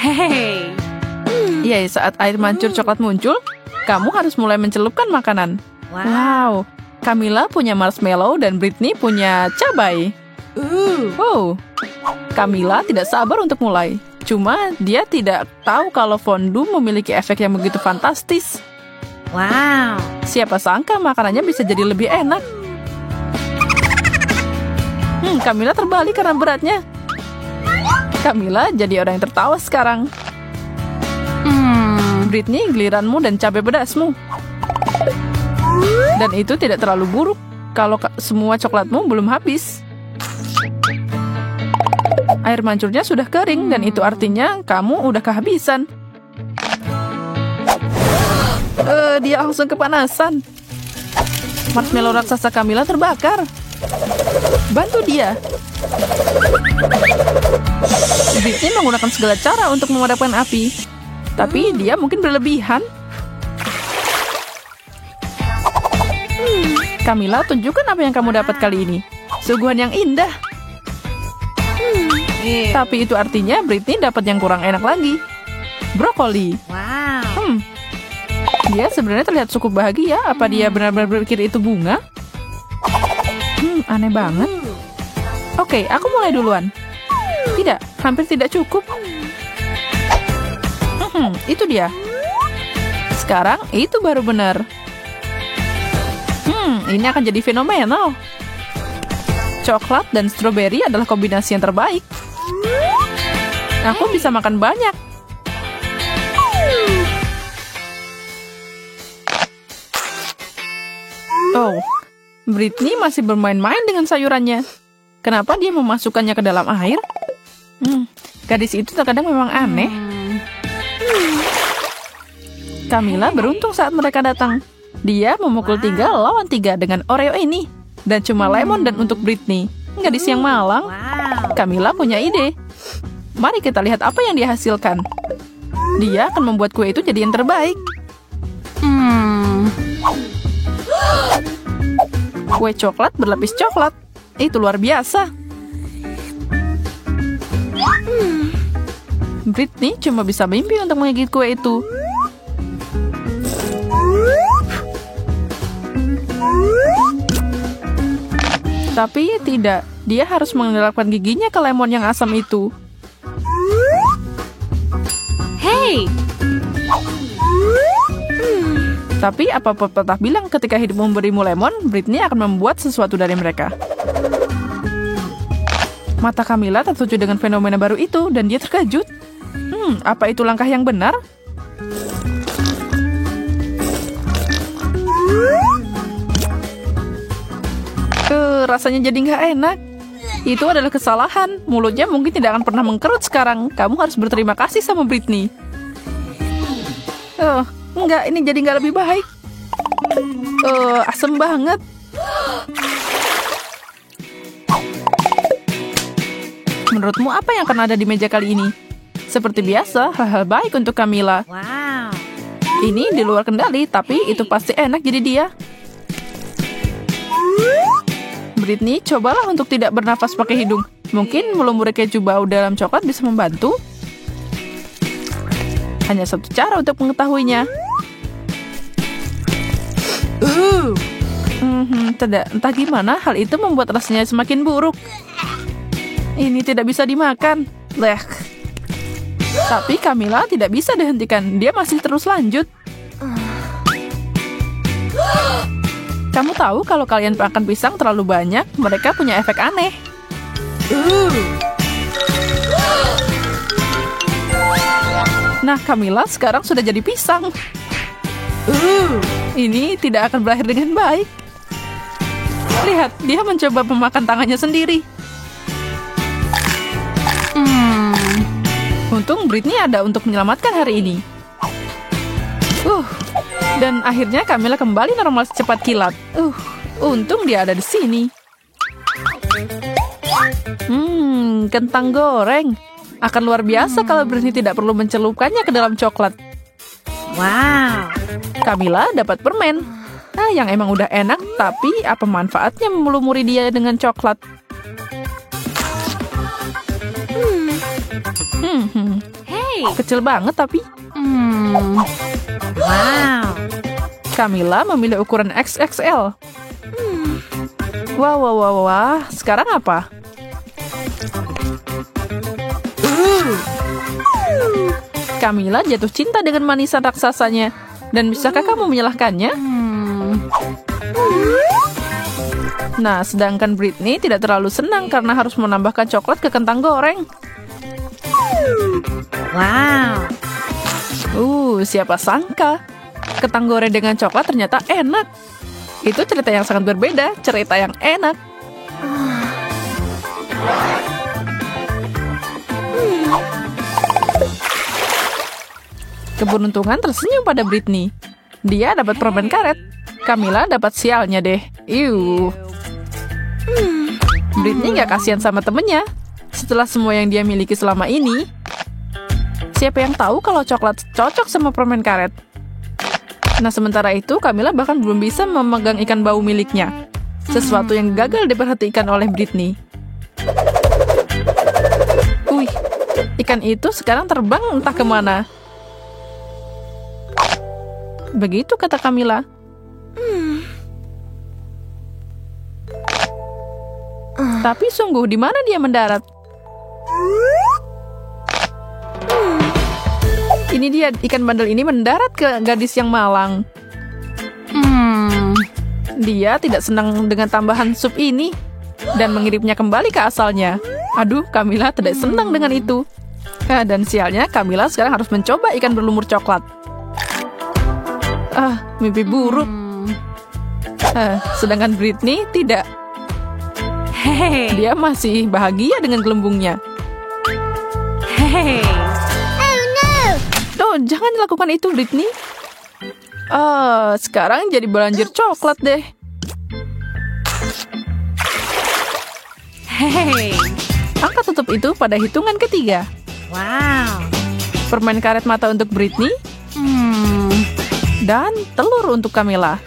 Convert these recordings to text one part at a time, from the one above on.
Hey. Ya, saat air mancur coklat muncul, kamu harus mulai mencelupkan makanan. Wow, Camilla punya marshmallow dan Britney punya cabai. Wow, Camilla tidak sabar untuk mulai. Cuma dia tidak tahu kalau fondue memiliki efek yang begitu fantastis. Wow. Siapa sangka makanannya bisa jadi lebih enak. Camilla terbalik karena beratnya. Camilla jadi orang yang tertawa sekarang. Britney, giliranmu dan cabai pedasmu. Dan itu tidak terlalu buruk kalau semua coklatmu belum habis. Air mancurnya sudah kering dan itu artinya kamu udah kehabisan. Dia langsung kepanasan. Marshmallow raksasa Camilla terbakar. Bantu dia. Britney menggunakan segala cara untuk memadamkan api. Tapi dia mungkin berlebihan. Camilla, tunjukkan apa yang kamu dapat kali ini. Suguhan yang indah. Tapi itu artinya Britney dapat yang kurang enak lagi. Brokoli. Wow. Dia sebenarnya terlihat cukup bahagia. Apa dia benar-benar berpikir itu bunga? Aneh banget. Oke, aku mulai duluan. Tidak, hampir tidak cukup. Itu dia. Sekarang itu baru benar. Ini akan jadi fenomenal. Coklat dan stroberi adalah kombinasi yang terbaik. Aku bisa makan banyak. Oh, Britney masih bermain-main dengan sayurannya. Kenapa dia memasukkannya ke dalam air? Gadis itu terkadang memang aneh. Camilla beruntung saat mereka datang. Dia memukul 3 lawan 3 dengan Oreo ini. Dan cuma lemon dan untuk Britney. Gadis yang malang. Camilla punya ide. Mari kita lihat apa yang dia hasilkan. Dia akan membuat kue itu jadi yang terbaik. Kue coklat berlapis coklat. Itu luar biasa. Britney cuma bisa mimpi untuk menggigit kue itu. Tapi tidak, dia harus mengelapkan giginya ke lemon yang asam itu. Hey. Tapi apa pepatah bilang ketika hidup memberimu lemon, Britney akan membuat sesuatu dari mereka. Mata Camilla tertuju dengan fenomena baru itu dan dia terkejut. Apa itu langkah yang benar? Rasanya jadi nggak enak. Itu adalah kesalahan. Mulutnya mungkin tidak akan pernah mengkerut sekarang. Kamu harus berterima kasih sama Britney. Enggak, ini jadi nggak lebih baik. Asem banget. Menurutmu apa yang akan ada di meja kali ini? Seperti biasa, hal-hal baik untuk Camilla. Wow. Ini di luar kendali, tapi itu pasti enak jadi dia. Britney, cobalah untuk tidak bernafas pakai hidung. Mungkin melumuri keju bau dalam coklat bisa membantu. Hanya satu cara untuk mengetahuinya. Tidak, entah gimana hal itu membuat rasanya semakin buruk. Ini tidak bisa dimakan. Blech. Tapi Camilla tidak bisa dihentikan. Dia masih terus lanjut. Kamu tahu kalau kalian makan pisang terlalu banyak, mereka punya efek aneh. Nah, Camilla sekarang sudah jadi pisang. Ini tidak akan berakhir dengan baik. Lihat, dia mencoba memakan tangannya sendiri. Untung Britney ada untuk menyelamatkan hari ini. Dan akhirnya Camilla kembali normal secepat kilat. Untung dia ada di sini. Kentang goreng. Akan luar biasa kalau Britney tidak perlu mencelupkannya ke dalam coklat. Wow. Camilla dapat permen. Yang emang udah enak, tapi apa manfaatnya melumuri dia dengan coklat? Hey. Hey. Kecil banget tapi. Wow. Camilla memilih ukuran XXL. Wah. Sekarang apa? Camilla jatuh cinta dengan manisan raksasanya. Dan bisakah kamu menyalahkannya? Nah, sedangkan Britney tidak terlalu senang karena harus menambahkan coklat ke kentang goreng. Wow. Siapa sangka? Kentang goreng dengan coklat ternyata enak. Itu cerita yang sangat berbeda, cerita yang enak. Keberuntungan tersenyum pada Britney. Dia dapat permen karet. Camilla dapat sialnya deh. Britney gak kasihan sama temennya. Setelah semua yang dia miliki selama ini, siapa yang tahu kalau coklat cocok sama permen karet? Nah, sementara itu Camilla bahkan belum bisa memegang ikan bau miliknya. Sesuatu yang gagal diperhatikan oleh Britney. Ikan itu sekarang terbang entah kemana. Begitu kata Camilla. Tapi sungguh, di mana dia mendarat? Ini dia, ikan bandel ini mendarat ke gadis yang malang. Dia tidak senang dengan tambahan sup ini dan mengirimnya kembali ke asalnya. Aduh, Camilla tidak senang dengan itu. Dan sialnya, Camilla sekarang harus mencoba ikan berlumur coklat. Mimpi buruk. Sedangkan Britney tidak. Hey. Dia masih bahagia dengan gelembungnya. Hey. Jangan lakukan itu, Britney. Sekarang jadi banjir coklat deh. Hey. Angka tutup itu pada hitungan ketiga. Wow. Permen karet mata untuk Britney. Dan telur untuk Camilla.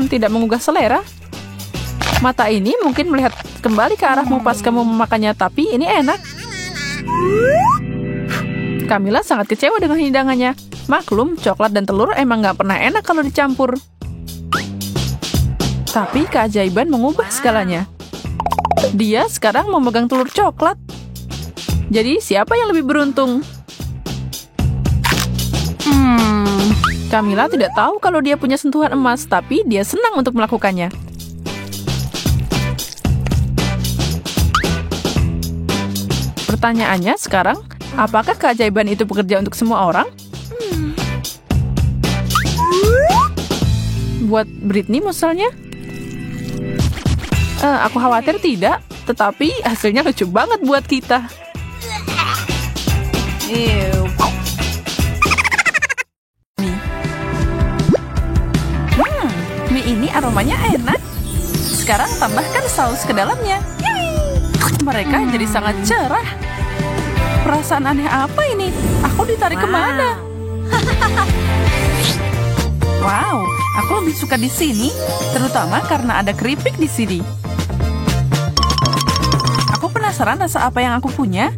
Tidak menggugah selera. Mata ini mungkin melihat kembali ke arahmu pas kamu memakannya, tapi ini enak. Camilla sangat kecewa dengan hidangannya. Maklum, coklat dan telur emang gak pernah enak kalau dicampur. Tapi keajaiban mengubah segalanya. Dia sekarang memegang telur coklat. Jadi siapa yang lebih beruntung? Camilla tidak tahu kalau dia punya sentuhan emas, tapi dia senang untuk melakukannya. Pertanyaannya sekarang, apakah keajaiban itu bekerja untuk semua orang? Buat Britney misalnya? Aku khawatir tidak, tetapi hasilnya lucu banget buat kita. Mie ini aromanya enak. Sekarang tambahkan saus ke dalamnya. Mereka jadi sangat cerah. Perasaan aneh apa ini? Aku ditarik kemana? Wow, aku lebih suka di sini, terutama karena ada keripik di sini. Aku penasaran rasa apa yang aku punya.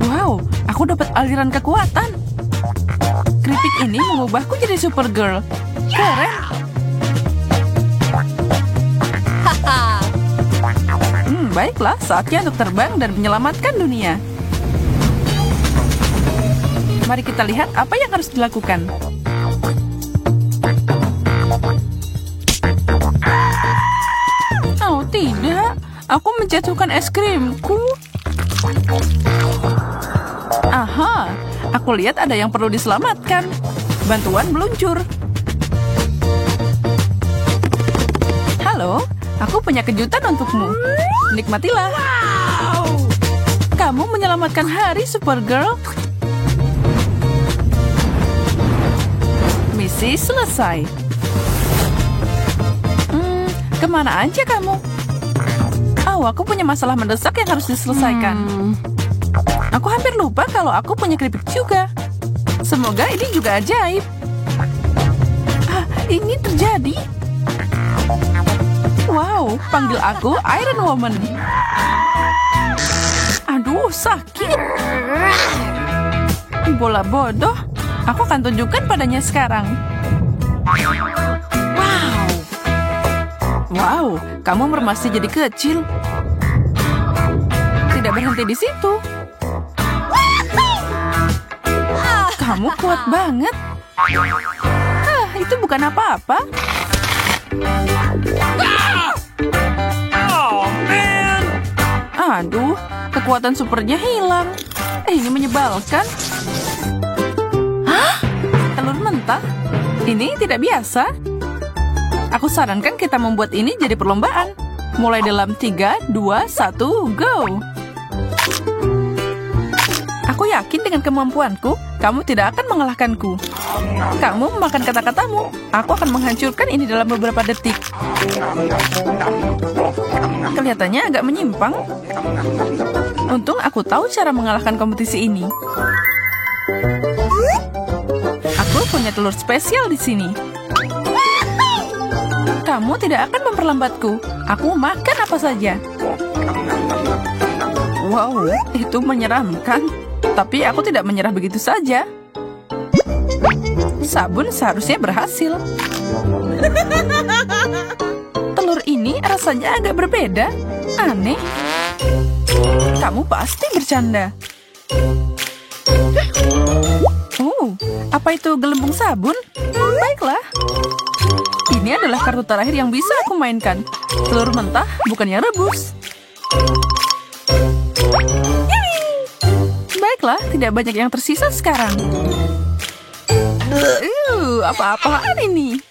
Wow, aku dapat aliran kekuatan. Keripik ini mengubahku jadi Supergirl. Keren. Baiklah, saatnya untuk terbang dan menyelamatkan dunia. Mari kita lihat apa yang harus dilakukan. Oh tidak, aku menjatuhkan es krimku. Aha, aku lihat ada yang perlu diselamatkan. Bantuan meluncur. Halo, aku punya kejutan untukmu. Nikmatilah. Wow. Kamu menyelamatkan hari, Supergirl. Misi selesai. Kemana aja kamu? Aku punya masalah mendesak yang harus diselesaikan. Aku hampir lupa kalau aku punya keripik juga. Semoga ini juga ajaib. Ini terjadi. Wow, panggil aku Iron Woman. Aduh, Aduh, sakit. Bola bodoh. Aku akan tunjukkan padanya sekarang. Wow, kamu masih jadi kecil. Tidak berhenti di situ. Kamu kuat banget. Itu bukan apa-apa. Aduh, kekuatan supernya hilang. Ini menyebalkan. Telur mentah? Ini tidak biasa. Aku sarankan kita membuat ini jadi perlombaan. Mulai dalam 3, 2, 1, go! Aku yakin dengan kemampuanku, kamu tidak akan mengalahkanku. Kamu memakan kata-katamu. Aku akan menghancurkan ini dalam beberapa detik. Kelihatannya agak menyimpang. Untung aku tahu cara mengalahkan kompetisi ini. Aku punya telur spesial di sini. Kamu tidak akan memperlambatku. Aku makan apa saja. Wow, itu menyeramkan. Tapi aku tidak menyerah begitu saja. Sabun seharusnya berhasil. Telur ini rasanya agak berbeda. Aneh. Kamu pasti bercanda. Apa itu gelembung sabun? Baiklah. Ini adalah kartu terakhir yang bisa aku mainkan. Telur mentah, bukan yang rebus. Baiklah, tidak banyak yang tersisa sekarang. Apa-apaan ini?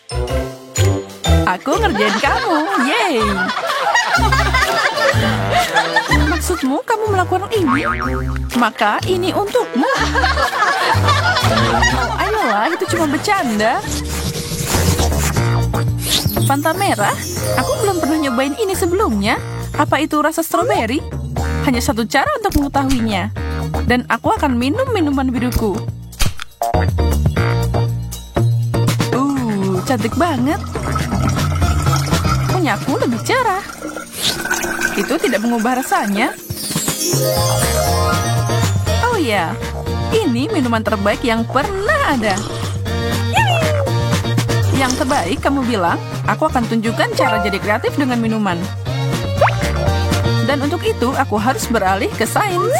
Aku ngerjain kamu, yeay. Maksudmu kamu melakukan ini? Maka ini untukmu. Ayolah, itu cuma bercanda. Fanta merah? Aku belum pernah nyobain ini sebelumnya. Apa itu rasa stroberi? Hanya satu cara untuk mengetahuinya. Dan aku akan minum minuman biruku. Cantik banget. Punyaku lebih cerah. Itu tidak mengubah rasanya. Oh ya, ini minuman terbaik yang pernah ada. Yang terbaik kamu bilang, aku akan tunjukkan cara jadi kreatif dengan minuman. Dan untuk itu, aku harus beralih ke sains.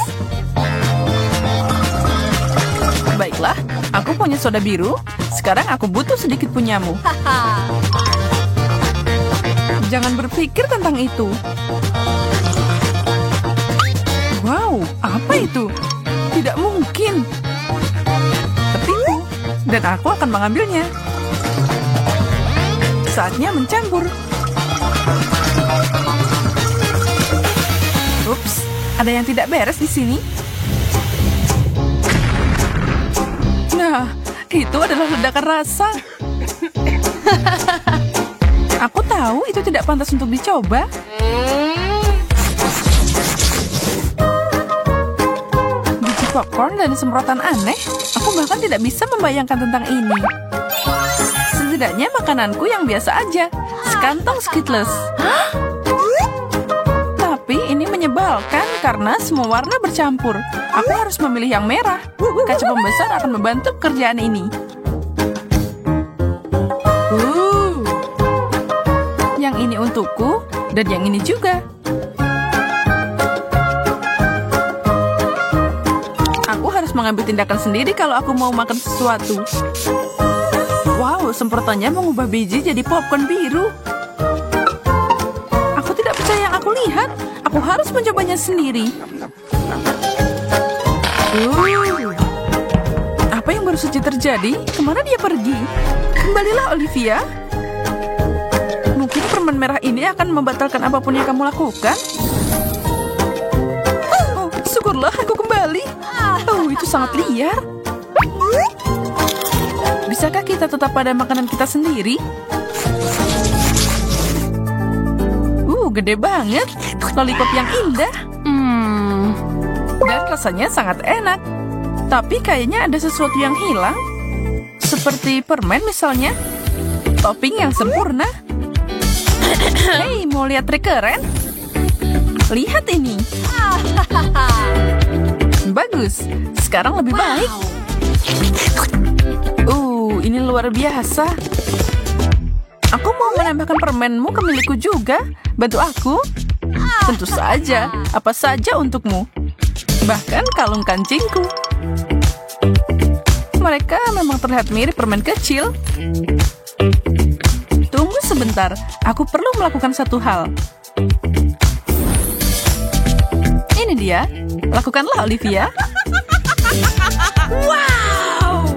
Baiklah, aku punya soda biru. Sekarang aku butuh sedikit punyamu. Jangan berpikir tentang itu. Wow, apa itu? Tidak mungkin. Tertipu. Dan aku akan mengambilnya. Saatnya mencampur. Ups, ada yang tidak beres di sini. Nah, itu adalah ledakan rasa. Aku tahu itu tidak pantas untuk dicoba. Biji popcorn dan semprotan aneh. Aku bahkan tidak bisa membayangkan tentang ini. Setidaknya makananku yang biasa aja. Sekantong Skittles. Tapi ini menyebalkan karena semua warna bercampur. Aku harus memilih yang merah. Kaca pembesar akan membantu pekerjaan ini. Yang ini untukku, dan yang ini juga. Aku harus mengambil tindakan sendiri kalau aku mau makan sesuatu. Wow, semprotannya mengubah biji jadi popcorn biru. Aku tidak percaya yang aku lihat. Aku harus mencobanya sendiri. Apa yang baru saja terjadi? Kemana dia pergi? Kembalilah, Olivia. Mungkin permen merah ini akan membatalkan apapun yang kamu lakukan. Oh, syukurlah aku kembali. Oh, itu sangat liar. Bisakah kita tetap pada makanan kita sendiri? Gede banget. Lollipop yang indah. Dan rasanya sangat enak. Tapi kayaknya ada sesuatu yang hilang. Seperti permen misalnya. Topping yang sempurna. Hei, mau lihat trik keren? Lihat ini. Bagus. Sekarang lebih baik. Ini luar biasa. Aku mau menambahkan permenmu ke milikku juga. Bantu aku? Tentu saja. Apa saja untukmu. Bahkan kalung kancingku. Mereka memang terlihat mirip permen kecil. Tunggu sebentar. Aku perlu melakukan satu hal. Ini dia. Lakukanlah, Olivia. Wow!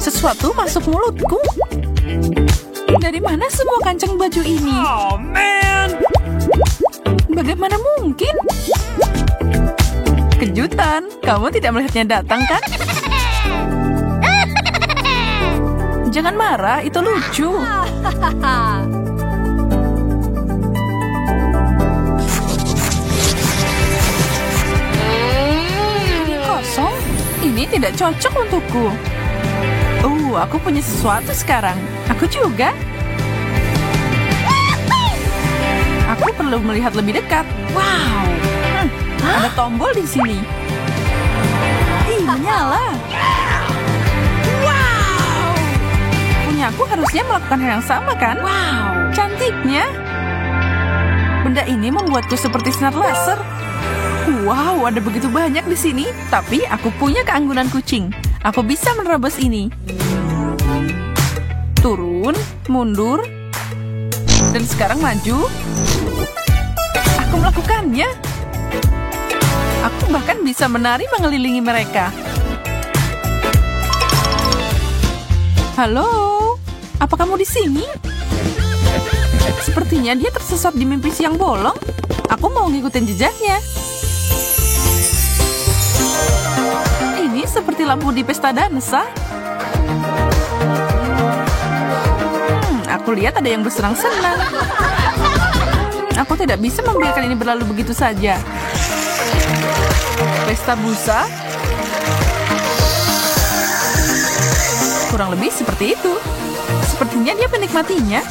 Sesuatu masuk mulutku. Dari mana semua kancing baju ini? Oh, man! Bagaimana mungkin? Kejutan, kamu tidak melihatnya datang, kan? Jangan marah, itu lucu. Ini kosong. Ini tidak cocok untukku. Aku punya sesuatu sekarang. Aku juga. Aku perlu melihat lebih dekat. Wow. Ada tombol di sini. Menyala. Wow. Punya aku harusnya melakukan hal yang sama, kan? Wow. Cantiknya. Benda ini membuatku seperti sinar laser. Wow, ada begitu banyak di sini. Tapi aku punya keanggunan kucing. Aku bisa menerobos ini. Turun, mundur, dan sekarang maju. Aku melakukannya. Aku bahkan bisa menari mengelilingi mereka. Halo, apa kamu di sini? Sepertinya dia tersesat di mimpi siang bolong. Aku mau ngikutin jejaknya. Ini seperti lampu di pesta dansa. Aku lihat ada yang bersenang-senang. Aku tidak bisa membiarkan ini berlalu begitu saja. Pesta busa? Kurang lebih seperti itu. Sepertinya dia menikmatinya.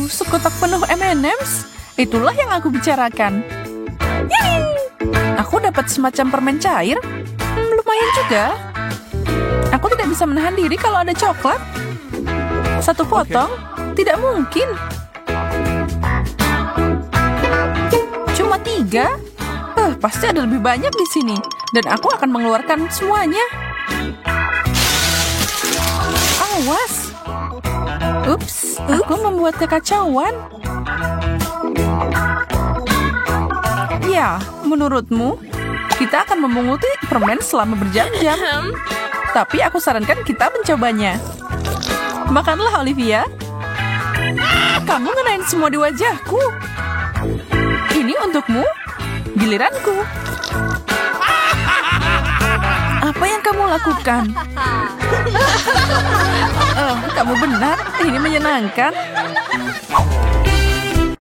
Sekotak penuh M&M's. Itulah yang aku bicarakan. Aku dapat semacam permen cair. Lumayan juga. Aku tidak bisa menahan diri kalau ada coklat. Satu potong? Tidak mungkin. Cuma 3? Pasti ada lebih banyak di sini. Dan aku akan mengeluarkan semuanya. Awas. Ups, aku membuat kekacauan. Ya, menurutmu, kita akan memunguti permen selama berjam-jam. Tapi aku sarankan kita mencobanya. Makanlah, Olivia. Kamu ngenain semua di wajahku. Ini untukmu. Giliranku. Apa yang kamu lakukan? Kamu benar. Ini menyenangkan.